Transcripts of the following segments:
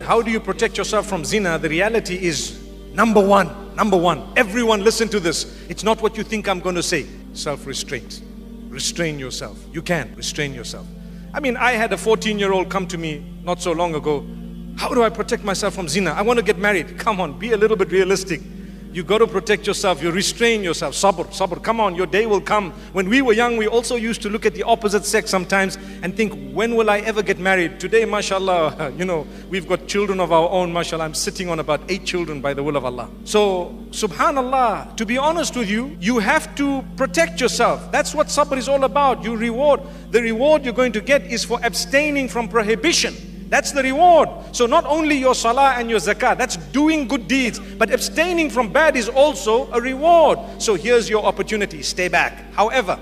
How do you protect yourself from zina? The reality is, number one, everyone listen to this. It's not what you think I'm going to say. Self-restraint. Restrain yourself. You can restrain yourself. I mean, I had a 14-year-old come to me not so long ago. How do I protect myself from zina? I want to get married. Come on, be a little bit realistic. You got to protect yourself. You restrain yourself. Sabr. Come on, your day will come. When we were young, we also used to look at the opposite sex sometimes and think, when will I ever get married? Today, mashallah, we've got children of our own, mashallah. I'm sitting on about 8 children by the will of Allah. So, subhanallah, to be honest with you, you have to protect yourself. That's what sabr is all about. The reward you're going to get is for abstaining from prohibition. That's the reward. So not only your salah and your zakah, that's doing good deeds, but abstaining from bad is also a reward. So here's your opportunity, stay back. However,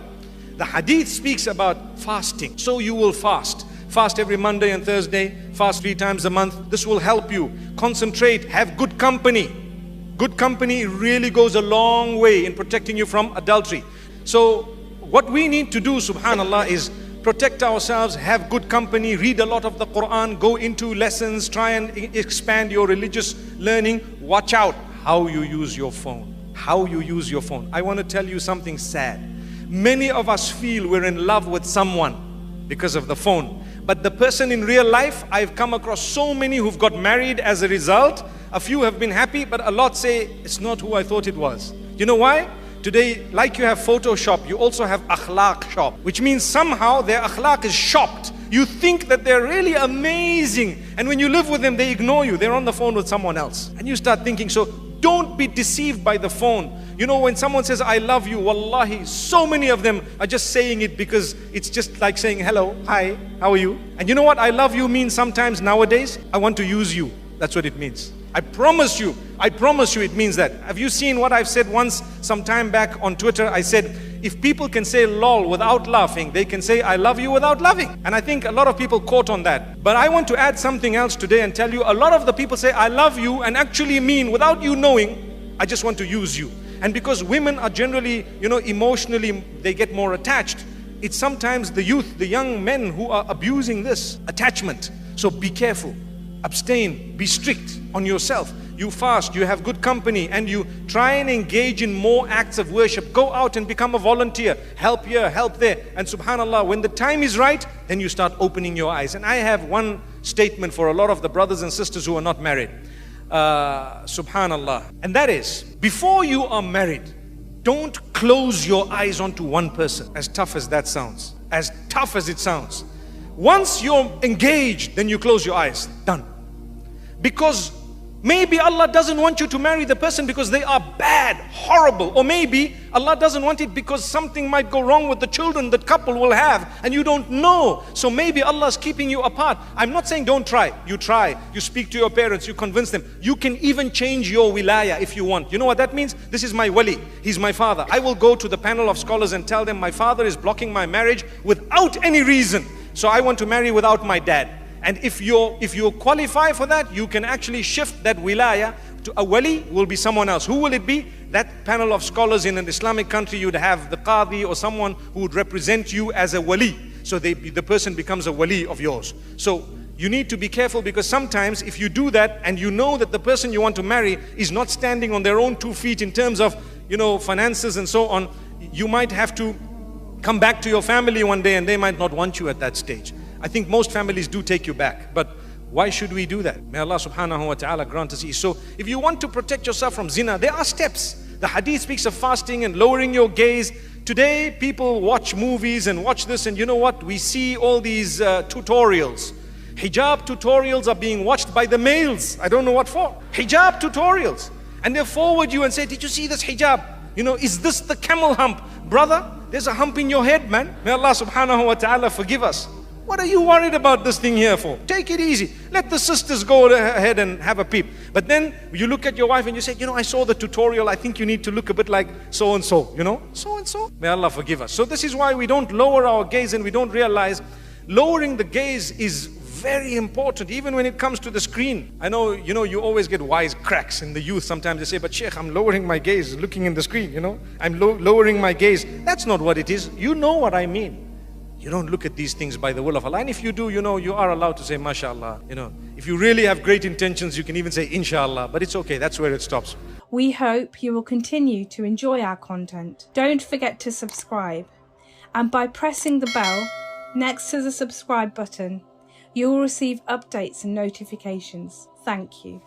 the hadith speaks about fasting. So you will fast. Fast every Monday and Thursday, fast 3 times a month. This will help you. Concentrate, have good company. Good company really goes a long way in protecting you from adultery. So what we need to do, subhanallah, is protect ourselves, have good company, read a lot of the Quran, go into lessons, try and expand your religious learning. Watch out how you use your phone. How you use your phone. I want to tell you something sad. Many of us feel we're in love with someone because of the phone. But the person in real life, I've come across so many who've got married as a result. A few have been happy, but a lot say, it's not who I thought it was. You know why? Today, like you have Photoshop, you also have akhlaq shop, which means somehow their akhlaq is shopped. You think that they're really amazing, and when you live with them, they ignore you. They're on the phone with someone else. And you start thinking, so don't be deceived by the phone. You know, when someone says, I love you, wallahi, so many of them are just saying it because it's just like saying, hello, hi, how are you? And you know what I love you means sometimes nowadays? I want to use you. That's what it means. I promise you it means that. Have you seen what I've said once, some time back on Twitter? I said, if people can say lol without laughing, they can say I love you without loving. And I think a lot of people caught on that. But I want to add something else today and tell you, a lot of the people say I love you and actually mean, without you knowing, I just want to use you. And because women are generally, emotionally, they get more attached. It's sometimes the youth, the young men who are abusing this attachment. So be careful. Abstain, be strict on yourself. You fast, you have good company, and you try and engage in more acts of worship. Go out and become a volunteer. Help here, help there. And subhanallah, when the time is right, then you start opening your eyes. And I have one statement for a lot of the brothers and sisters who are not married. Subhanallah. And that is, before you are married, don't close your eyes onto one person. As tough as that sounds. As tough as it sounds. Once you're engaged, then you close your eyes. Done. Because maybe Allah doesn't want you to marry the person because they are bad, horrible. Or maybe Allah doesn't want it because something might go wrong with the children that couple will have and you don't know. So maybe Allah is keeping you apart. I'm not saying don't try. You try. You speak to your parents. You convince them. You can even change your wilaya if you want. You know what that means? This is my wali. He's my father. I will go to the panel of scholars and tell them my father is blocking my marriage without any reason. So I want to marry without my dad. And if you qualify for that, you can actually shift that wilaya to a wali will be someone else. Who will it be? That panel of scholars in an Islamic country, you'd have the qadi or someone who would represent you as a wali. So the person becomes a wali of yours. So you need to be careful, because sometimes if you do that and you know that the person you want to marry is not standing on their own 2 feet in terms of, finances and so on, you might have to come back to your family one day and they might not want you at that stage. I think most families do take you back, but why should we do that? May Allah subhanahu wa ta'ala grant us ease. So if you want to protect yourself from zina, there are steps. The hadith speaks of fasting and lowering your gaze. Today people watch movies and watch this, and you know what? We see all these tutorials. Hijab tutorials are being watched by the males. I don't know what for. Hijab tutorials. And they forward you and say, did you see this hijab? Is this the camel hump? Brother, there's a hump in your head, man. May Allah subhanahu wa ta'ala forgive us. What are you worried about this thing here for? Take it easy. Let the sisters go ahead and have a peep. But then you look at your wife and you say, I saw the tutorial. I think you need to look a bit like so-and-so, so-and-so. May Allah forgive us. So this is why we don't lower our gaze, and we don't realize lowering the gaze is very important, even when it comes to the screen. I know, you always get wise cracks in the youth. Sometimes they say, but Sheikh, I'm lowering my gaze looking in the screen, I'm lowering my gaze. That's not what it is. You know what I mean. You don't look at these things by the will of Allah. And if you do, you are allowed to say, mashallah. If you really have great intentions, you can even say, inshallah. But it's okay. That's where it stops. We hope you will continue to enjoy our content. Don't forget to subscribe. And by pressing the bell next to the subscribe button, you will receive updates and notifications. Thank you.